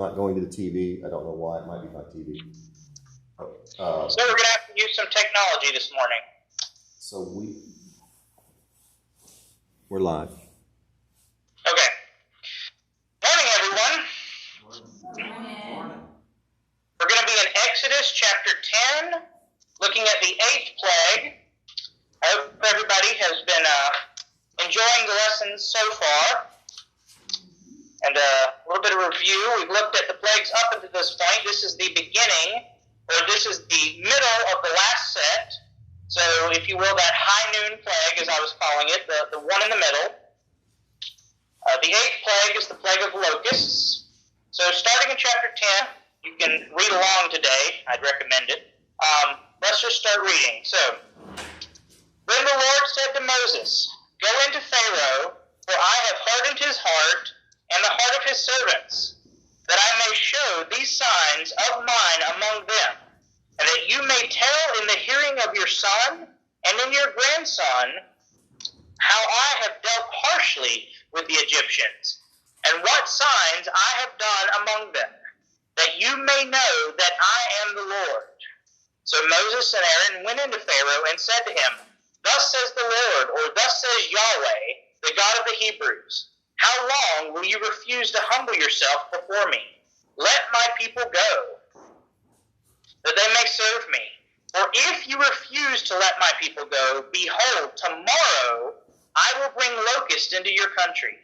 Not going to the TV. I don't know why. It might be my TV. So we're going to have to use some technology this morning. So we're live. Okay. Morning, everyone. Morning. We're going to be in Exodus chapter 10, looking at the 8th plague. I hope everybody has been enjoying the lessons so far. And a little bit of review. We've looked at the plagues up until this point. This is the beginning, or this is the middle of the last set. So, if you will, that high noon plague, as I was calling it, the one in the middle. The 8th plague is the plague of locusts. So, starting in chapter 10, you can read along today. I'd recommend it. Let's just start reading. So, then the Lord said to Moses, "Go into Pharaoh, for I have hardened his heart and the heart of his servants, that I may show these signs of mine among them, and that you may tell in the hearing of your son and in your grandson how I have dealt harshly with the Egyptians, and what signs I have done among them, that you may know that I am the Lord." So Moses and Aaron went into Pharaoh and said to him, "Thus says the Lord," or "Thus says Yahweh, the God of the Hebrews, "How long will you refuse to humble yourself before me? Let my people go, that they may serve me. For if you refuse to let my people go, behold, tomorrow I will bring locusts into your country,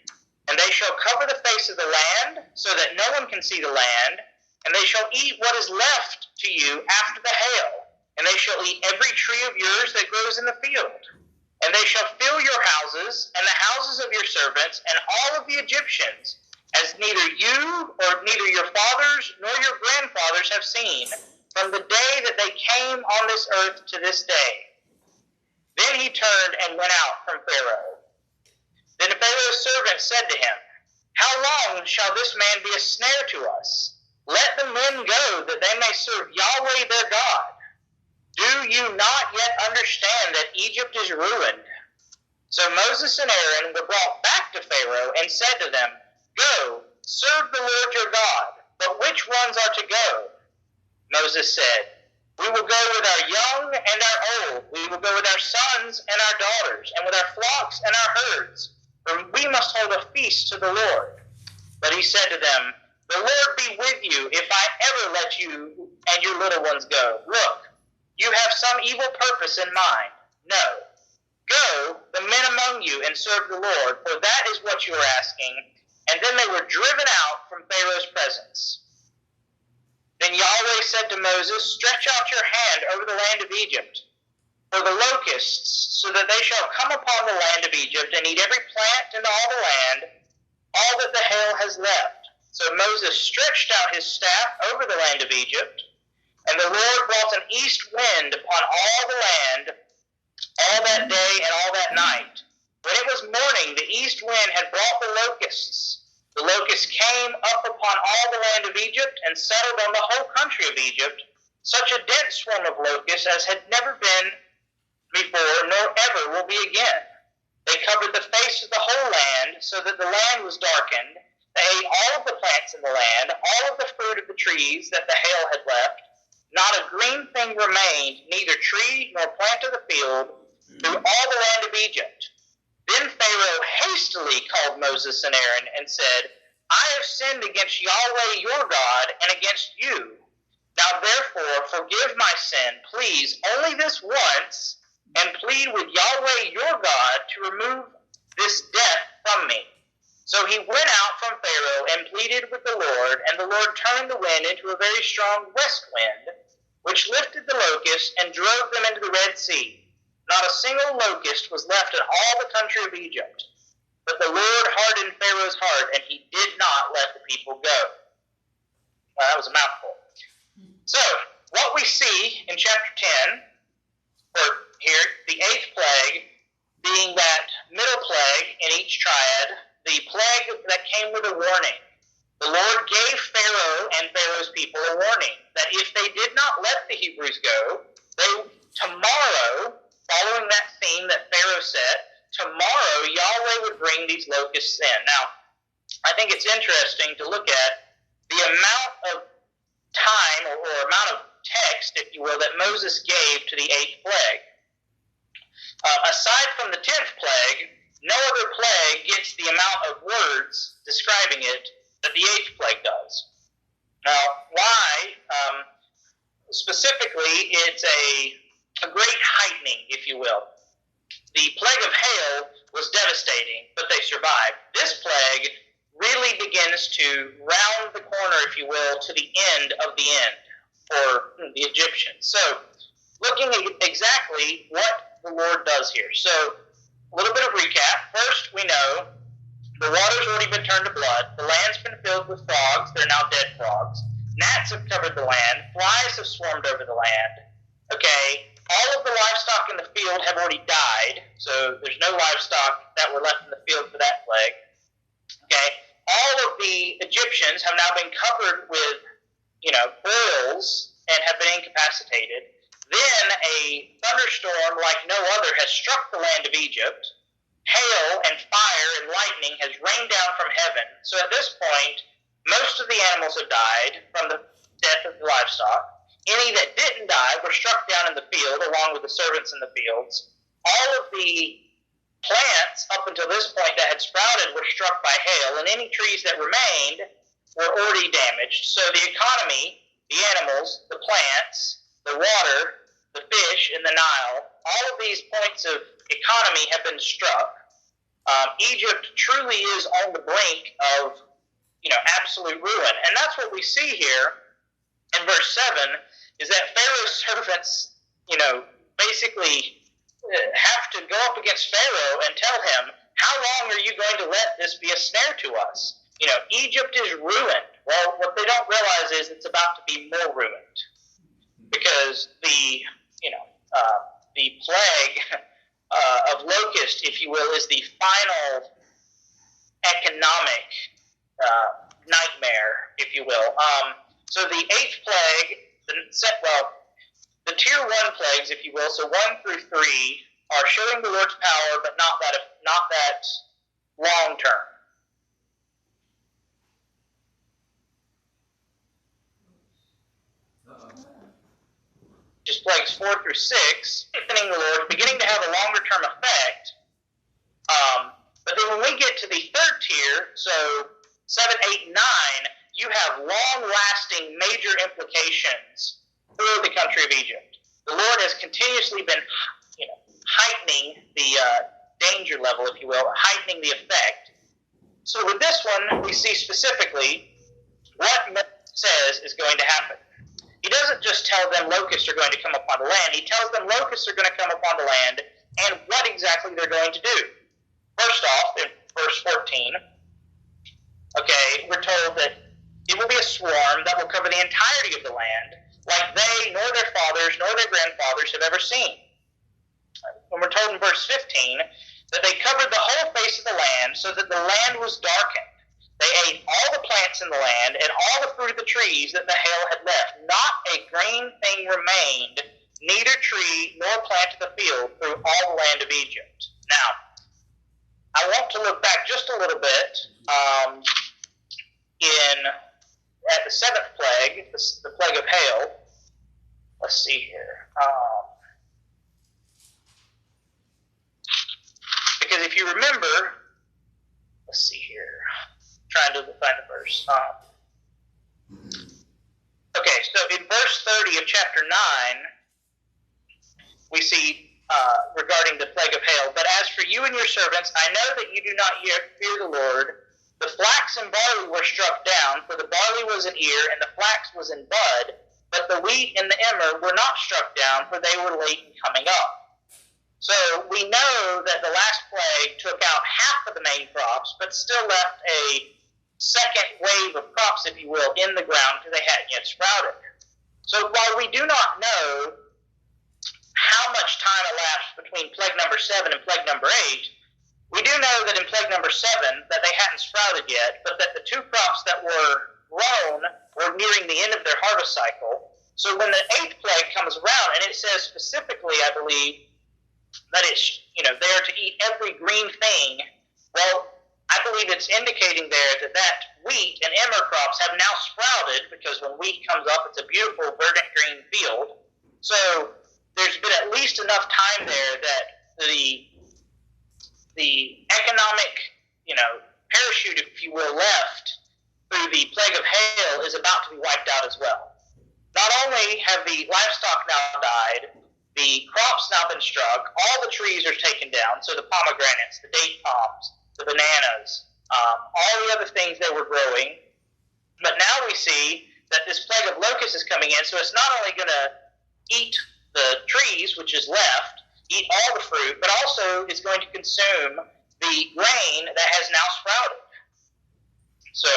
and they shall cover the face of the land, so that no one can see the land, and they shall eat what is left to you after the hail, and they shall eat every tree of yours that grows in the field. And they shall fill your houses and the houses of your servants and all of the Egyptians, as neither you or neither your fathers nor your grandfathers have seen, from the day that they came on this earth to this day." Then he turned and went out from Pharaoh. Then Pharaoh's servant said to him, "How long shall this man be a snare to us? Let the men go, that they may serve Yahweh their God. Do you not yet understand that Egypt is ruined?" So Moses and Aaron were brought back to Pharaoh and said to them, "Go, serve the Lord your God, but which ones are to go?" Moses said, "We will go with our young and our old. We will go with our sons and our daughters, and with our flocks and our herds, for we must hold a feast to the Lord." But he said to them, "The Lord be with you if I ever let you and your little ones go. Look, you have some evil purpose in mind. No. Go, the men among you, and serve the Lord, for that is what you are asking." And then they were driven out from Pharaoh's presence. Then Yahweh said to Moses, "Stretch out your hand over the land of Egypt for the locusts, so that they shall come upon the land of Egypt and eat every plant in all the land, all that the hail has left." So Moses stretched out his staff over the land of Egypt, and the Lord brought an east wind upon all the land all that day and all that night. When it was morning, the east wind had brought the locusts. The locusts came up upon all the land of Egypt and settled on the whole country of Egypt, such a dense swarm of locusts as had never been before, nor ever will be again. They covered the face of the whole land, so that the land was darkened. They ate all of the plants in the land, all of the fruit of the trees that the hail had left. Not a green thing remained, neither tree nor plant of the field, through all the land of Egypt. Then Pharaoh hastily called Moses and Aaron and said, "I have sinned against Yahweh your God and against you. Now therefore forgive my sin, please, only this once, and plead with Yahweh your God to remove this death from me." So he went out from Pharaoh and pleaded with the Lord, and the Lord turned the wind into a very strong west wind, which lifted the locusts and drove them into the Red Sea. Not a single locust was left in all the country of Egypt. But the Lord hardened Pharaoh's heart, and he did not let the people go. Well, that was a mouthful. So, what we see in chapter 10, or here, the 8th plague, being that middle plague in each triad, the plague that came with a warning. The Lord gave Pharaoh and Pharaoh's people a warning that if they did not let the Hebrews go, tomorrow, following that theme that Pharaoh set, tomorrow Yahweh would bring these locusts in. Now, I think it's interesting to look at the amount of time or amount of text, if you will, that Moses gave to the 8th plague. Aside from the 10th plague, no other plague gets the amount of words describing it that the 8th plague does. Now, why? Specifically, it's a great heightening, if you will. The plague of hail was devastating, but they survived. This plague really begins to round the corner, if you will, to the end of the end, for the Egyptians. So, looking at exactly what the Lord does here. So, a little bit of recap. First, we know the water's already been turned to blood. The land's been filled with frogs. They're now dead frogs. Gnats have covered the land. Flies have swarmed over the land. Okay, all of the livestock in the field have already died, so there's no livestock that were left in the field for that plague. Okay, all of the Egyptians have now been covered with, boils and have been incapacitated. Then a thunderstorm like no other has struck the land of Egypt. Hail and fire and lightning has rained down from heaven. So at this point, most of the animals have died from the death of the livestock. Any that didn't die were struck down in the field along with the servants in the fields. All of the plants up until this point that had sprouted were struck by hail, and any trees that remained were already damaged. So the economy, the animals, the plants, the water, the fish in the Nile, all of these points of economy have been struck. Egypt truly is on the brink of, absolute ruin. And that's what we see here in verse 7, is that Pharaoh's servants, basically have to go up against Pharaoh and tell him, how long are you going to let this be a snare to us? Egypt is ruined. Well, what they don't realize is it's about to be more ruined, because the plague of locust, if you will, is the final economic nightmare, if you will. So the 8th plague, the tier 1 plagues, if you will, so 1 through 3, are showing the Lord's power, but not that long term. Just plagues 4 through 6, strengthening the Lord, beginning to have a longer term effect. But then when we get to the 3rd tier, so 7, 8, 9, you have long-lasting major implications for the country of Egypt. The Lord has continuously been, heightening the danger level, if you will, heightening the effect. So with this one, we see specifically what Moses says is going to happen. He doesn't just tell them locusts are going to come upon the land. He tells them locusts are going to come upon the land and what exactly they're going to do. First off, in verse 14, we're told that it will be a swarm that will cover the entirety of the land, like they, nor their fathers, nor their grandfathers have ever seen. And we're told in verse 15 that they covered the whole face of the land so that the land was darkened. They ate all the plants in the land and all the fruit of the trees that the hail had left. Not a green thing remained, neither tree nor plant of the field through all the land of Egypt. Now, I want to look back just a little bit at the 7th plague, the plague of hail. Let's see here. Because if you remember, let's see here. Trying to find the verse. Okay, so in verse 30 of chapter 9, we see regarding the plague of hail, but as for you and your servants, I know that you do not fear the Lord. The flax and barley were struck down, for the barley was in ear, and the flax was in bud, but the wheat and the emmer were not struck down, for they were late in coming up. So we know that the last plague took out half of the main crops, but still left a second wave of crops, if you will, in the ground because they hadn't yet sprouted. So while we do not know how much time elapsed between plague number 7 and plague number 8, we do know that in plague number 7 that they hadn't sprouted yet, but that the 2 crops that were grown were nearing the end of their harvest cycle. So when the 8th plague comes around, and it says specifically, I believe, that it's there to eat every green thing, well, I I believe it's indicating there that wheat and emmer crops have now sprouted, because when wheat comes up, it's a beautiful verdant green field. So there's been at least enough time there that the economic, parachute, if you will, left through the plague of hail is about to be wiped out as well. Not only have the livestock now died, the crops now been struck, all the trees are taken down, so the pomegranates, the date palms, the bananas, all the other things they were growing. But now we see that this plague of locusts is coming in, so it's not only going to eat the trees, which is left, eat all the fruit, but also is going to consume the grain that has now sprouted. So,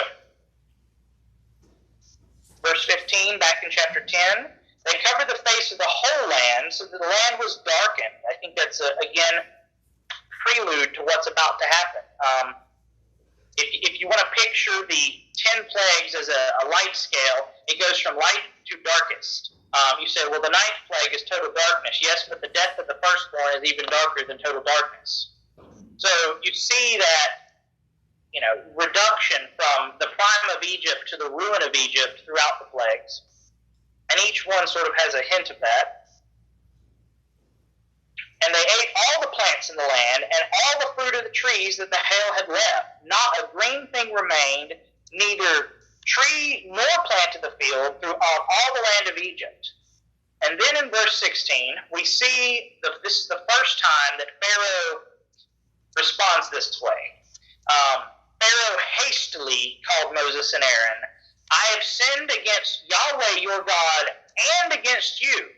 verse 15, back in chapter 10, they covered the face of the whole land, so that the land was darkened. I think that's, again, prelude to what's about to happen. If you want to picture the 10 plagues as a light scale, it goes from light to darkest. You say, well, the 9th plague is total darkness. Yes, but the death of the firstborn is even darker than total darkness. So you see that, reduction from the prime of Egypt to the ruin of Egypt throughout the plagues. And each one sort of has a hint of that. And they ate all the plants in the land and all the fruit of the trees that the hail had left. Not a green thing remained, neither tree nor plant of the field throughout all the land of Egypt. And then in verse 16, we see this is the first time that Pharaoh responds this way. Pharaoh hastily called Moses and Aaron, I have sinned against Yahweh your God and against you.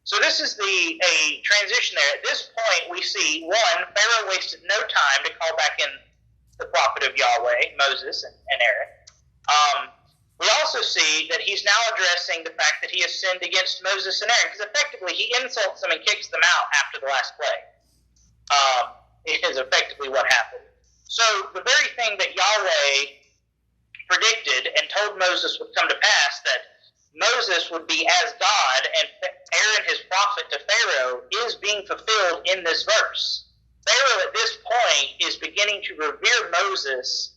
So this is a transition there. At this point, we see, one, Pharaoh wasted no time to call back in the prophet of Yahweh, Moses and Aaron. We also see that he's now addressing the fact that he has sinned against Moses and Aaron, because effectively he insults them and kicks them out after the last plague. Is effectively what happened. So the very thing that Yahweh predicted and told Moses would come to pass, that Moses would be as God and Aaron his prophet to Pharaoh, is being fulfilled in this verse. Pharaoh at this point is beginning to revere Moses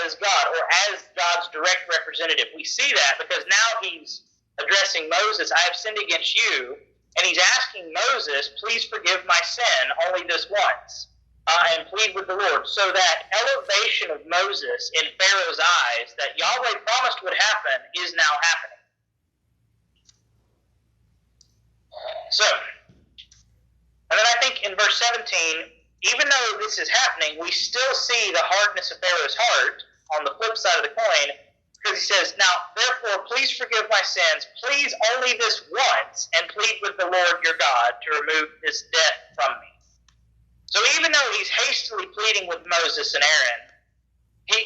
as God, or as God's direct representative. We see that because now he's addressing Moses, I have sinned against you, and he's asking Moses, please forgive my sin only this once, and plead with the Lord. So that elevation of Moses in Pharaoh's eyes that Yahweh promised would happen is now happening. So, and then I think in verse 17, even though this is happening, we still see the hardness of Pharaoh's heart on the flip side of the coin, because he says, now, therefore, please forgive my sins, please only this once, and plead with the Lord your God to remove this debt from me. So even though he's hastily pleading with Moses and Aaron,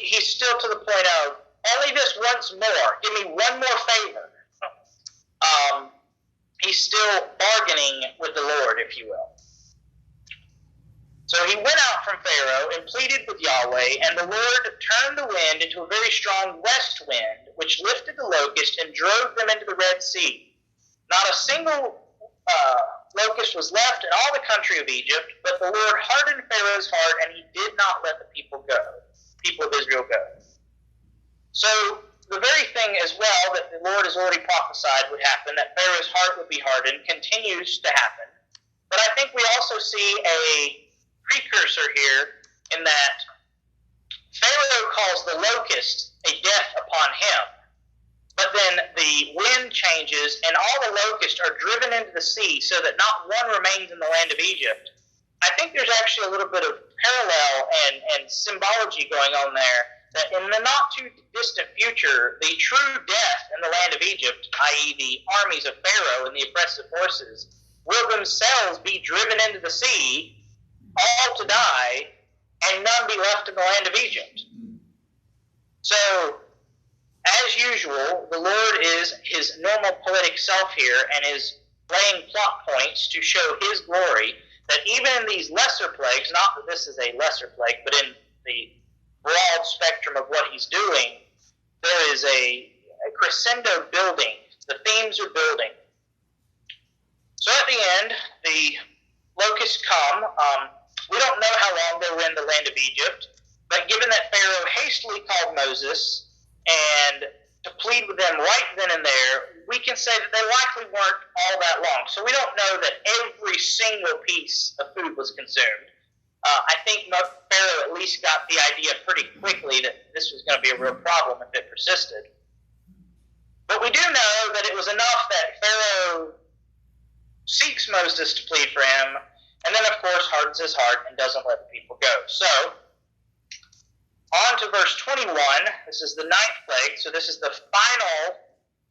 he's still to the point of, only this once more, give me one more favor. He's still bargaining with the Lord, if you will. So he went out from Pharaoh and pleaded with Yahweh, and the Lord turned the wind into a very strong west wind, which lifted the locust and drove them into the Red Sea. Not a single locust was left in all the country of Egypt, but the Lord hardened Pharaoh's heart, and he did not let the people of Israel go. So the very thing as well that the Lord has already prophesied would happen, that Pharaoh's heart would be hardened, continues to happen. But I think we also see a precursor here in that Pharaoh calls the locust a death upon him. But then the wind changes and all the locusts are driven into the sea so that not one remains in the land of Egypt. I think there's actually a little bit of parallel and symbology going on there, that in the not too distant future, the true death in the land of Egypt, i.e. the armies of Pharaoh and the oppressive forces, will themselves be driven into the sea, all to die, and none be left in the land of Egypt. So, as usual, the Lord is his normal poetic self here and is laying plot points to show his glory, that even in these lesser plagues, not that this is a lesser plague, but in the broad spectrum of what he's doing, there is a crescendo building. The themes are building. So at the end, the locusts come. We don't know how long they were in the land of Egypt. But given that Pharaoh hastily called Moses and to plead with them right then and there, we can say that they likely weren't all that long. So we don't know that every single piece of food was consumed. I think Pharaoh at least got the idea pretty quickly that this was going to be a real problem if it persisted. But we do know that it was enough that Pharaoh seeks Moses to plead for him, and then, of course, hardens his heart and doesn't let the people go. So, on to verse 21. This is the 9th plague. So this is the final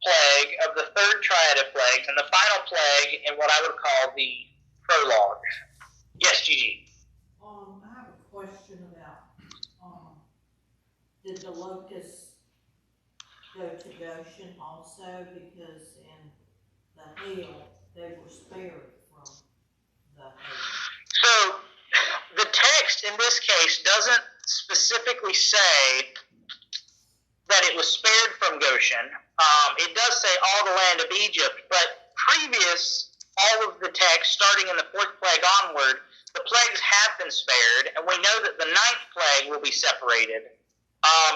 plague of the 3rd triad of plagues, and the final plague in what I would call the prologue. Yes, Gigi? I have a question about, did the locusts go to Goshen also? Because in the hail, they were spared from the hail. So, the text in this case doesn't specifically say that it was spared from Goshen. It does say all the land of Egypt, but previous, all of the text, starting in the 4th plague onward, the plagues have been spared, and we know that the 9th plague will be separated.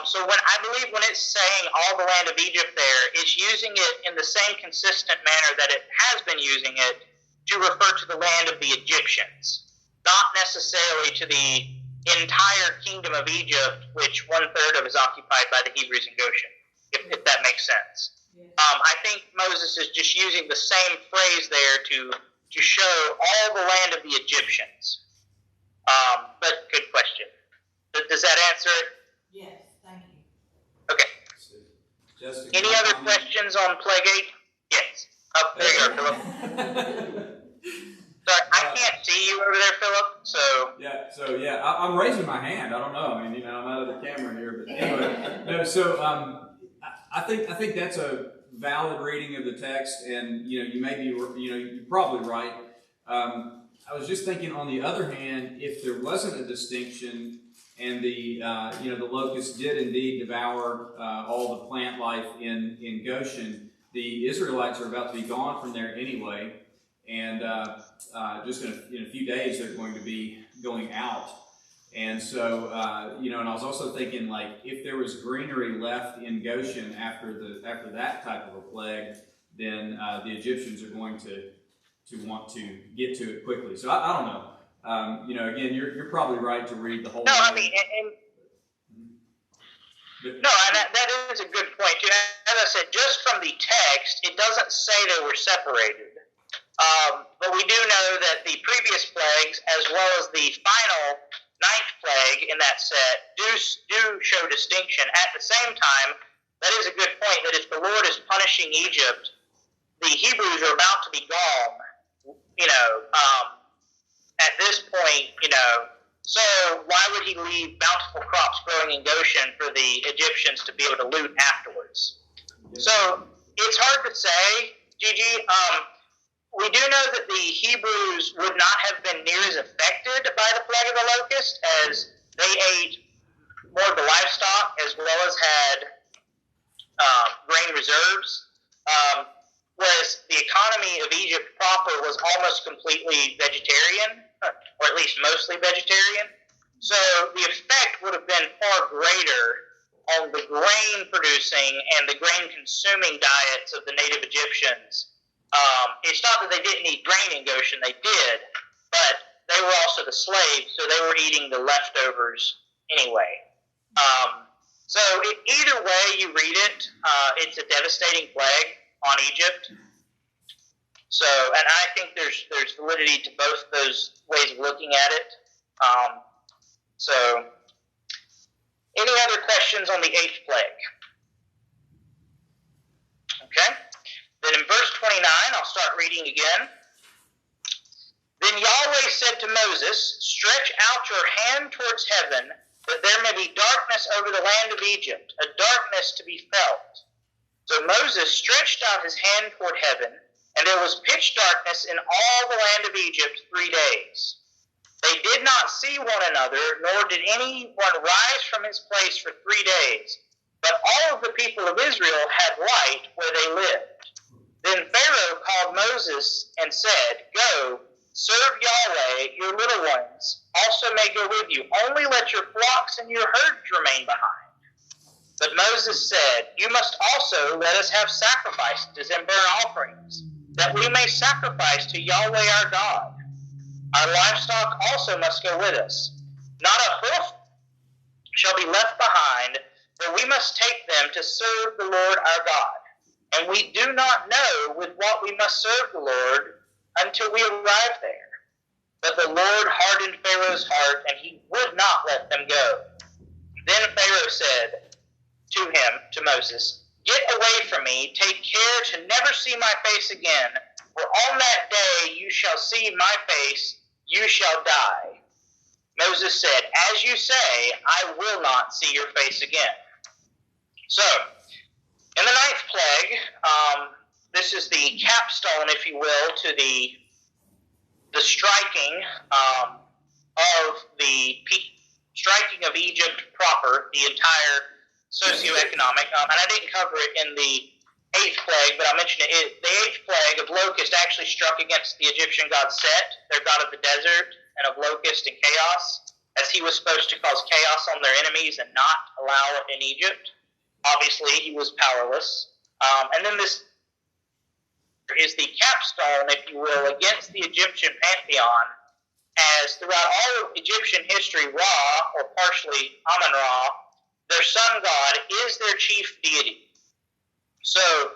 So I believe when it's saying all the land of Egypt there, it's using it in the same consistent manner that it has been using it to refer to the land of the Egyptians, not necessarily to the entire kingdom of Egypt, which 1/3 of is occupied by the Hebrews in Goshen, if that makes sense. Yeah. I think Moses is just using the same phrase there to show all the land of the Egyptians. But good question. Does that answer it? Yes, thank you. Okay. Just Any other questions on Plague 8? Yes. Oh, there you are, Philip. Sorry, I can't see you over there, Philip, so... Yeah, I'm raising my hand. I don't know. I mean, I'm out of the camera here, but anyway. No, so I think that's a valid reading of the text, and you may be, you're probably right. I was just thinking, on the other hand, if there wasn't a distinction, and the locusts did indeed devour all the plant life in Goshen, the Israelites are about to be gone from there anyway, and just in a few days they're going to be going out. And so, and I was also thinking, like, if there was greenery left in Goshen after that type of a plague, then the Egyptians are going to want to get to it quickly. So I don't know. Again, you're probably right to read the whole. No, I mean, that is a good point too. As I said, just from the text, it doesn't say they were separated. But we do know that the previous plagues, as well as the final 9th plague in that set, do show distinction. At the same time, that is a good point, that if the Lord is punishing Egypt, the Hebrews are about to be gone, at this point, so why would he leave bountiful crops growing in Goshen for the Egyptians to be able to loot afterwards? So it's hard to say, Gigi. We do know that the Hebrews would not have been near as affected by the plague of the locust, as they ate more of the livestock as well as had grain reserves, whereas the economy of Egypt proper was almost completely vegetarian, or at least mostly vegetarian. So the effect would have been far greater on the grain producing and the grain consuming diets of the native Egyptians. It's not that they didn't eat grain in Goshen, they did, but they were also the slaves, so they were eating the leftovers anyway. So either way you read it, it's a devastating plague on Egypt. So, and I think there's validity to both those ways of looking at it. So, any other questions on the 8th plague? Okay. Then in verse 29, I'll start reading again. Then Yahweh said to Moses, "Stretch out your hand towards heaven, that there may be darkness over the land of Egypt, a darkness to be felt." So Moses stretched out his hand toward heaven, and there was pitch darkness in all the land of Egypt 3 days. They did not see one another, nor did anyone rise from his place for 3 days. But all of the people of Israel had light where they lived. Then Pharaoh called Moses and said, "Go, serve Yahweh, your little ones also may go with you. Only let your flocks and your herds remain behind. But Moses said, you must also let us have sacrifices and burnt offerings, that we may sacrifice to Yahweh our God. Our livestock also must go with us. Not a hoof shall be left behind, for we must take them to serve the Lord our God. And we do not know with what we must serve the Lord until we arrive there. But the Lord hardened Pharaoh's heart, and he would not let them go. Then Pharaoh said to him, to Moses, get away from me, take care to never see my face again, for on that day you shall see my face, you shall die. Moses said, as you say, I will not see your face again. So, in the 9th plague, this is the capstone, if you will, to the striking of Egypt proper, the entire socioeconomic. And I didn't cover it in the 8th plague, but I mentioned it. The 8th plague of locust actually struck against the Egyptian god Set, their god of the desert, and of locust and chaos, as he was supposed to cause chaos on their enemies and not allow it in Egypt. Obviously, he was powerless. And then this is the capstone, if you will, against the Egyptian pantheon, as throughout all of Egyptian history, Ra, or partially Amun-Ra, their sun god, is their chief deity. So,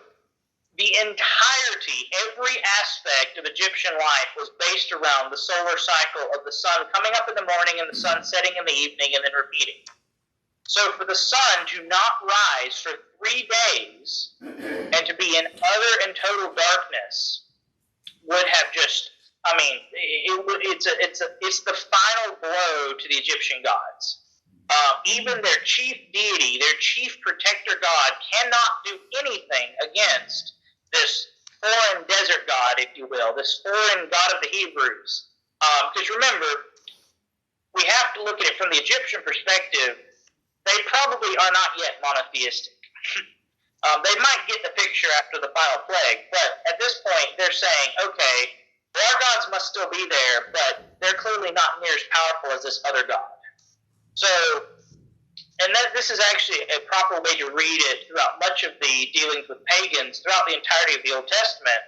the entirety, every aspect of Egyptian life was based around the solar cycle of the sun coming up in the morning and the sun setting in the evening and then repeating. So for the sun to not rise for 3 days and to be in utter and total darkness would have just, it's the final blow to the Egyptian gods. Even their chief deity, their chief protector god, cannot do anything against this foreign desert god, if you will, this foreign god of the Hebrews. Because remember, we have to look at it from the Egyptian perspective. They probably are not yet monotheistic. They might get the picture after the final plague, but at this point they're saying, okay, our gods must still be there, but they're clearly not near as powerful as this other god. So, and this is actually a proper way to read it throughout much of the dealings with pagans, throughout the entirety of the Old Testament,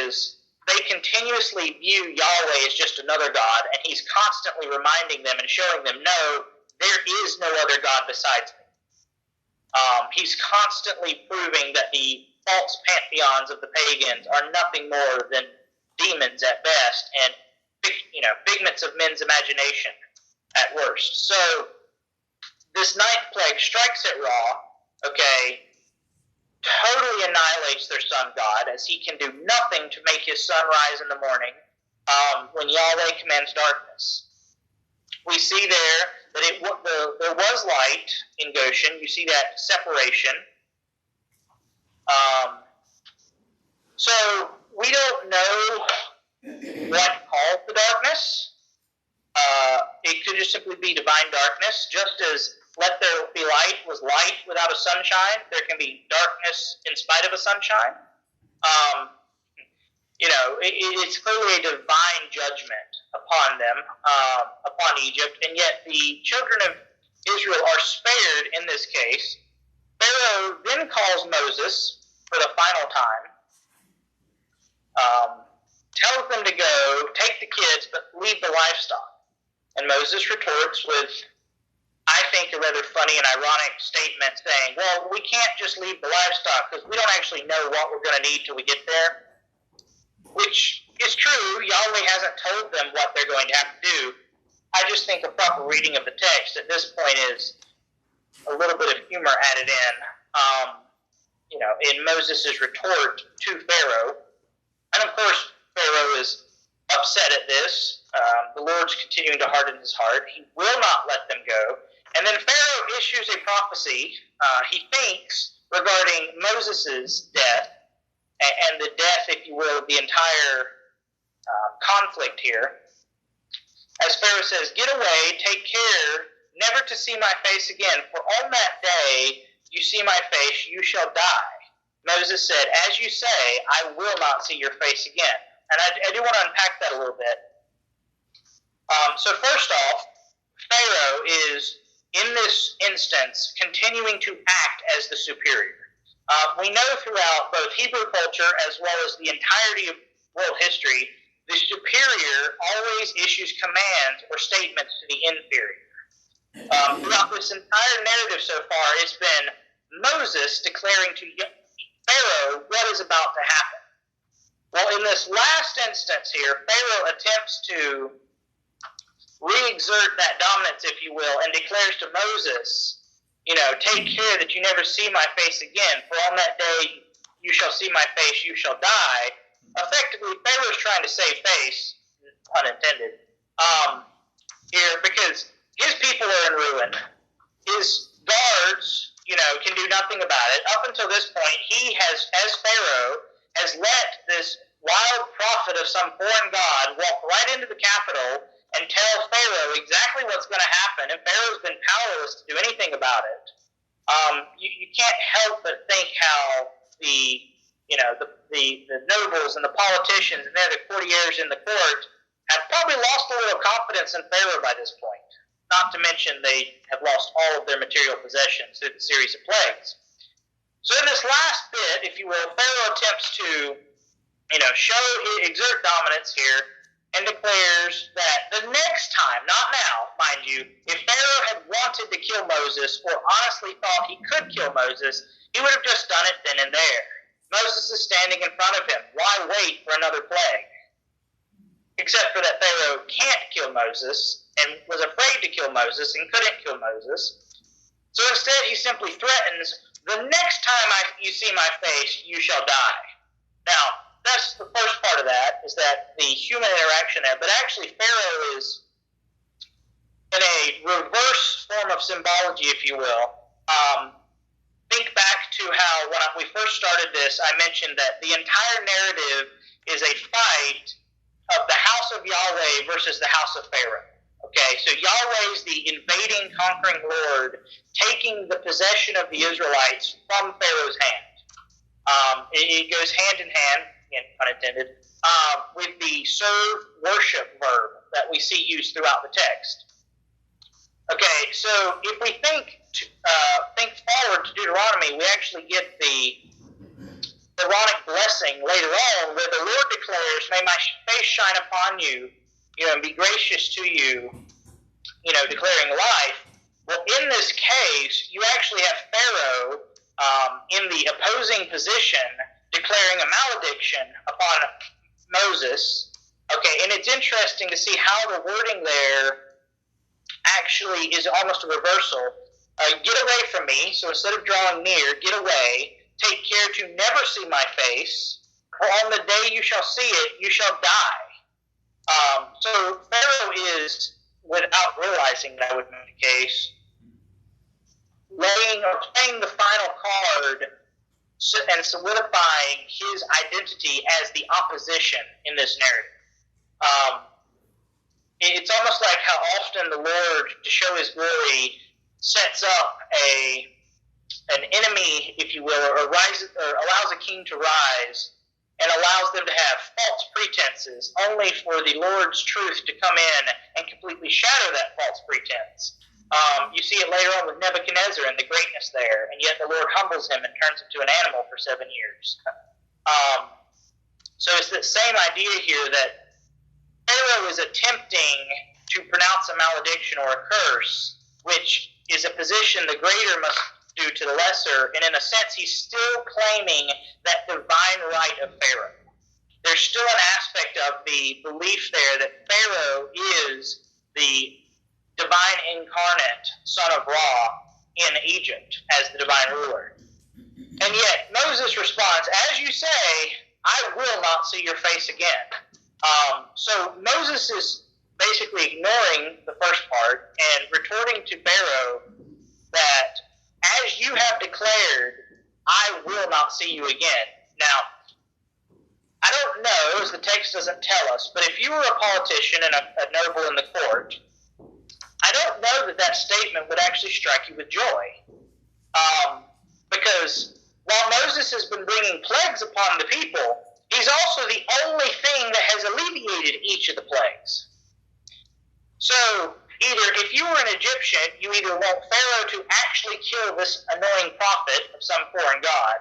is they continuously view Yahweh as just another god, and he's constantly reminding them and showing them, no, there is no other God besides me. He's constantly proving that the false pantheons of the pagans are nothing more than demons at best and figments of men's imagination at worst. So this 9th plague strikes at Ra, totally annihilates their sun god, as he can do nothing to make his sun rise in the morning when Yahweh commands darkness. We see there that there was light in Goshen. You see that separation. So we don't know what caused the darkness. It could just simply be divine darkness, just as let there be light was light without a sunshine. There can be darkness in spite of a sunshine. It's clearly a divine judgment upon them, upon Egypt, and yet the children of Israel are spared in this case. Pharaoh then calls Moses for the final time, tells them to go, take the kids, but leave the livestock. And Moses retorts with, I think, a rather funny and ironic statement saying, well, we can't just leave the livestock because we don't actually know what we're going to need till we get there. Which is true. Yahweh hasn't told them what they're going to have to do. I just think a proper reading of the text at this point is a little bit of humor added in. In Moses' retort to Pharaoh. And of course, Pharaoh is upset at this. The Lord's continuing to harden his heart. He will not let them go. And then Pharaoh issues a prophecy, he thinks, regarding Moses' death, and the death, if you will, of the entire conflict here. As Pharaoh says, get away, take care, never to see my face again, for on that day you see my face, you shall die. Moses said, as you say, I will not see your face again. And I do want to unpack that a little bit. So first off, Pharaoh is, in this instance, continuing to act as the superior. We know throughout both Hebrew culture as well as the entirety of world history, the superior always issues commands or statements to the inferior. Throughout this entire narrative so far, it's been Moses declaring to Pharaoh what is about to happen. Well, in this last instance here, Pharaoh attempts to re-exert that dominance, if you will, and declares to Moses, take care that you never see my face again, for on that day you shall see my face, you shall die. Effectively, Pharaoh's trying to save face, pun intended, here, because his people are in ruin. His guards, can do nothing about it. Up until this point, he has, as Pharaoh, has let this wild prophet of some foreign god walk right into the capital and tell Pharaoh exactly what's going to happen, and Pharaoh's been powerless to do anything about it. You can't help but think how the nobles and the politicians and the other courtiers in the court have probably lost a little confidence in Pharaoh by this point. Not to mention they have lost all of their material possessions through the series of plagues. So in this last bit, if you will, Pharaoh attempts to, exert dominance here, and declares that the next time, not now, mind you, if Pharaoh had wanted to kill Moses or honestly thought he could kill Moses, he would have just done it then and there. Moses is standing in front of him. Why wait for another plague? Except for that Pharaoh can't kill Moses and was afraid to kill Moses and couldn't kill Moses. So instead he simply threatens, the next time you see my face, you shall die. Now, that's the first part of that, is that the human interaction there. But actually, Pharaoh is in a reverse form of symbology, if you will. Think back to how, when we first started this, I mentioned that the entire narrative is a fight of the house of Yahweh versus the house of Pharaoh. Okay, so Yahweh is the invading, conquering Lord, taking the possession of the Israelites from Pharaoh's hand. It goes hand in hand, again, pun intended, with the serve worship verb that we see used throughout the text. Okay, so if we think forward to Deuteronomy, we actually get the Aaronic blessing later on, where the Lord declares, "May my face shine upon you, and be gracious to you," declaring life. Well, in this case, you actually have Pharaoh in the opposing position declaring a malediction upon Moses. Okay, and it's interesting to see how the wording there actually is almost a reversal. Get away from me, so instead of drawing near, get away. Take care to never see my face, for on the day you shall see it, you shall die. So Pharaoh is, without realizing that would be the case, playing the final card and solidifying his identity as the opposition in this narrative. It's almost like how often the Lord, to show his glory, sets up an enemy, if you will, or allows a king to rise and allows them to have false pretenses, only for the Lord's truth to come in and completely shadow that false pretense. You see it later on with Nebuchadnezzar and the greatness there, and yet the Lord humbles him and turns him to an animal for 7 years. So it's the same idea here that Pharaoh is attempting to pronounce a malediction or a curse, which is a position the greater must do to the lesser, and in a sense he's still claiming that divine right of Pharaoh. There's still an aspect of the belief there that Pharaoh is the divine incarnate son of Ra in Egypt as the divine ruler. And yet Moses responds, "As you say, I will not see your face again." So Moses is basically ignoring the first part and retorting to Pharaoh that, "As you have declared, I will not see you again." Now, I don't know, as the text doesn't tell us, but if you were a politician and a noble in the court, I don't know that statement would actually strike you with joy. Because while Moses has been bringing plagues upon the people, He's also the only thing that has alleviated each of the plagues. So, either if you were an Egyptian, you either want Pharaoh to actually kill this annoying prophet of some foreign god,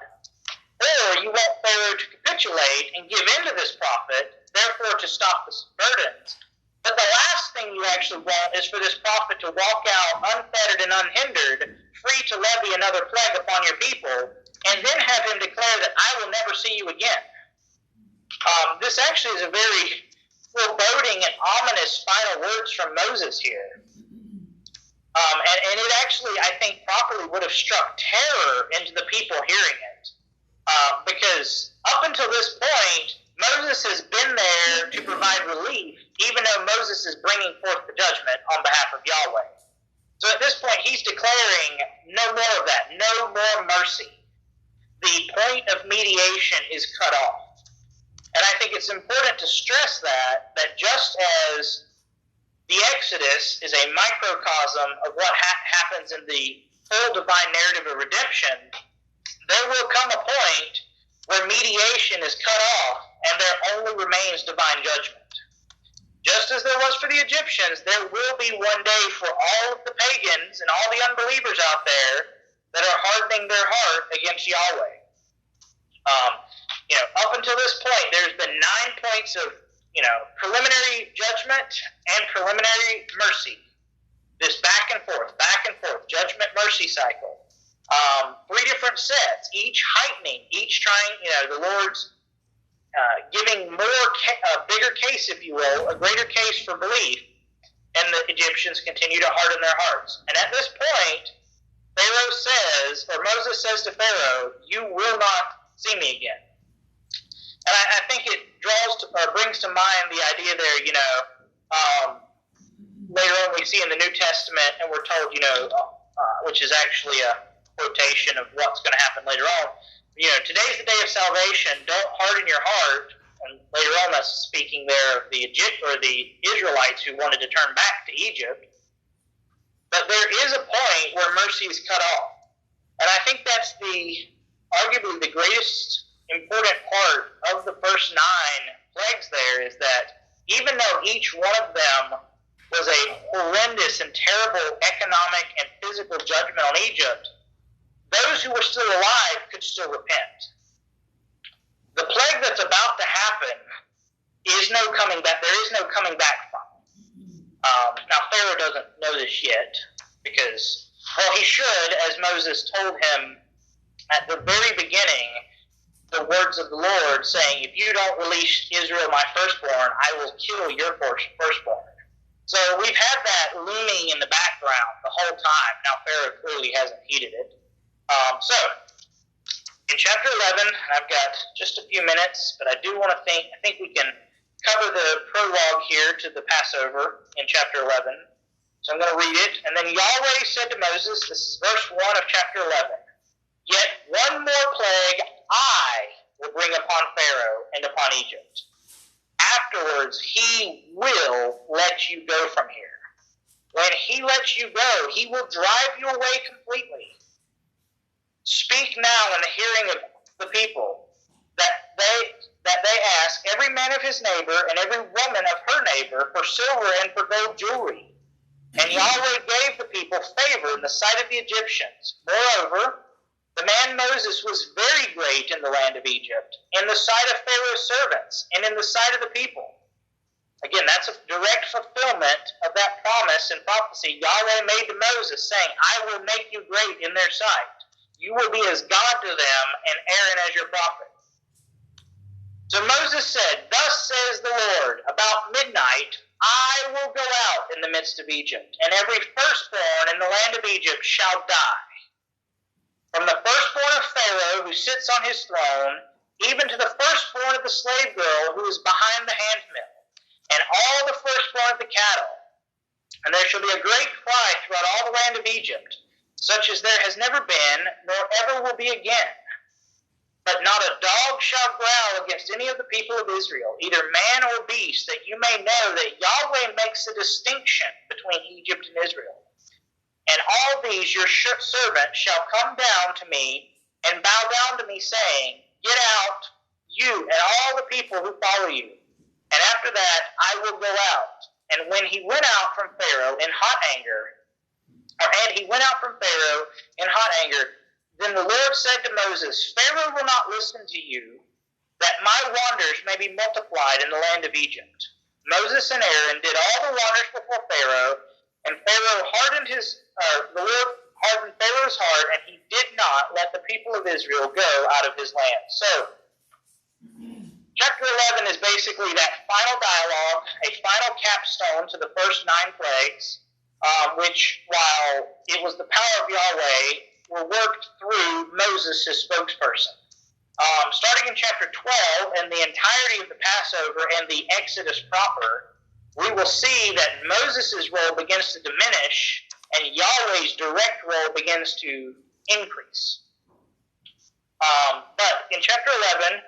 or you want Pharaoh to capitulate and give in to this prophet, therefore to stop the burdens. But the last thing you actually want is for this prophet to walk out unfettered and unhindered, free to levy another plague upon your people, and then have him declare that I will never see you again. This actually is a very foreboding and ominous final words from Moses here. And it actually, I think, properly would have struck terror into the people hearing it. Because up until this point, Moses has been there to provide relief, even though Moses is bringing forth the judgment on behalf of Yahweh. So at this point, he's declaring no more of that, no more mercy. The point of mediation is cut off. And I think it's important to stress that just as the Exodus is a microcosm of what happens in the full divine narrative of redemption, there will come a point where mediation is cut off and there only remains divine judgment. Just as there was for the Egyptians, there will be one day for all of the pagans and all the unbelievers out there that are hardening their heart against Yahweh. Up until this point, there's been 9 points of, preliminary judgment and preliminary mercy. This back and forth, judgment, mercy cycle. 3 different sets, each heightening, each trying, the Lord's giving a bigger case, if you will, a greater case for belief, and the Egyptians continue to harden their hearts. And at this point, Pharaoh says, or Moses says to Pharaoh, you will not see me again. And I think it brings to mind the idea there, later on we see in the New Testament, and we're told, which is actually a quotation of what's going to happen later on. Today's the day of salvation. Don't harden your heart. And later on, that's speaking there of the Israelites who wanted to turn back to Egypt. But there is a point where mercy is cut off, and I think that's arguably the greatest important part of the first 9 plagues. There is that even though each one of them was a horrendous and terrible economic and physical judgment on Egypt, those who were still alive could still repent. The plague that's about to happen is no coming back. There is no coming back from. Now Pharaoh doesn't know this yet because, he should, as Moses told him at the very beginning, the words of the Lord saying, if you don't release Israel, my firstborn, I will kill your firstborn. So we've had that looming in the background the whole time. Now Pharaoh clearly hasn't heeded it. So, in chapter 11, I've got just a few minutes, but I think we can cover the prologue here to the Passover in chapter 11. So I'm going to read it. And then Yahweh said to Moses, this is verse 1 of chapter 11, yet one more plague I will bring upon Pharaoh and upon Egypt. Afterwards, he will let you go from here. When he lets you go, he will drive you away completely. Speak now in the hearing of the people, that they ask every man of his neighbor and every woman of her neighbor for silver and for gold jewelry. And Yahweh gave the people favor in the sight of the Egyptians. Moreover, the man Moses was very great in the land of Egypt, in the sight of Pharaoh's servants, and in the sight of the people. Again, that's a direct fulfillment of that promise and prophecy Yahweh made to Moses, saying, I will make you great in their sight. You will be as God to them, and Aaron as your prophet. So Moses said, thus says the Lord, about midnight, I will go out in the midst of Egypt, and every firstborn in the land of Egypt shall die. From the firstborn of Pharaoh who sits on his throne, even to the firstborn of the slave girl who is behind the handmill, and all the firstborn of the cattle. And there shall be a great cry throughout all the land of Egypt, such as there has never been, nor ever will be again. But not a dog shall growl against any of the people of Israel, either man or beast, that you may know that Yahweh makes a distinction between Egypt and Israel. And all these your servants shall come down to me and bow down to me, saying, Get out, you and all the people who follow you. And after that, I will go out. And when he went out from Pharaoh in hot anger, then the Lord said to Moses, Pharaoh will not listen to you, that my wonders may be multiplied in the land of Egypt. Moses and Aaron did all the wonders before Pharaoh, and the Lord hardened Pharaoh's heart, and he did not let the people of Israel go out of his land. So, chapter 11 is basically that final dialogue, a final capstone to the first 9 plagues, which, while it was the power of Yahweh, were worked through Moses, his spokesperson. Starting in chapter 12 and the entirety of the Passover and the Exodus proper, we will see that Moses' role begins to diminish and Yahweh's direct role begins to increase. But in chapter 11,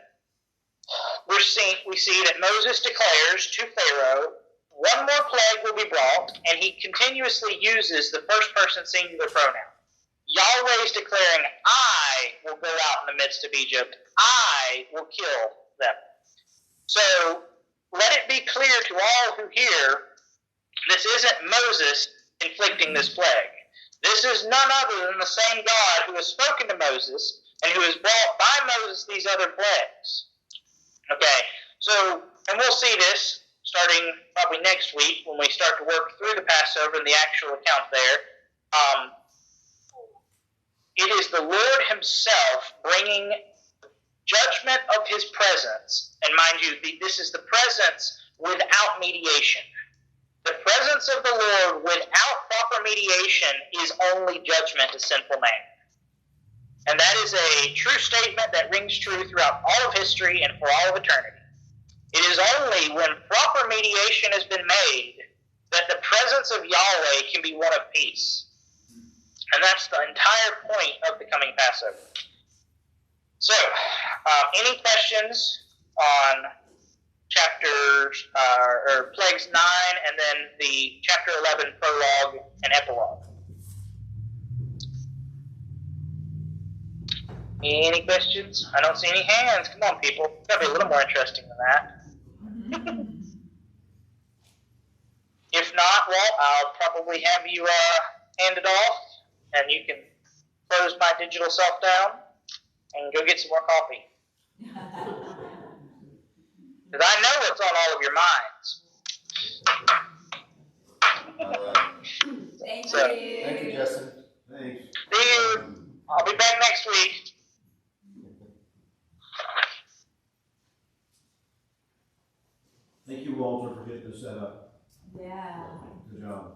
we see that Moses declares to Pharaoh, one more plague will be brought, and he continuously uses the first person singular pronoun. Yahweh is declaring, I will go out in the midst of Egypt. I will kill them. So let it be clear to all who hear, this isn't Moses inflicting this plague. This is none other than the same God who has spoken to Moses and who has brought by Moses these other plagues. Okay, so, and we'll see this starting probably next week when we start to work through the Passover and the actual account there. It is the Lord himself bringing judgment of his presence. And mind you, this is the presence without mediation. The presence of the Lord without proper mediation is only judgment to sinful man. And that is a true statement that rings true throughout all of history and for all of eternity. It is only when proper mediation has been made that the presence of Yahweh can be one of peace. And that's the entire point of the coming Passover. So, any questions on chapters, or plagues 9 and then the chapter 11 prologue and epilogue? Any questions? I don't see any hands. Come on, people. It's got to be a little more interesting than that. If not, well, I'll probably have you hand it off, and you can close my digital self down and go get some more coffee. Because I know what's on all of your minds. Thank So, you. Thank you, Justin. Thanks. See you. I'll be back next week. Thank you, Walter, for getting this set up. Yeah. Good job.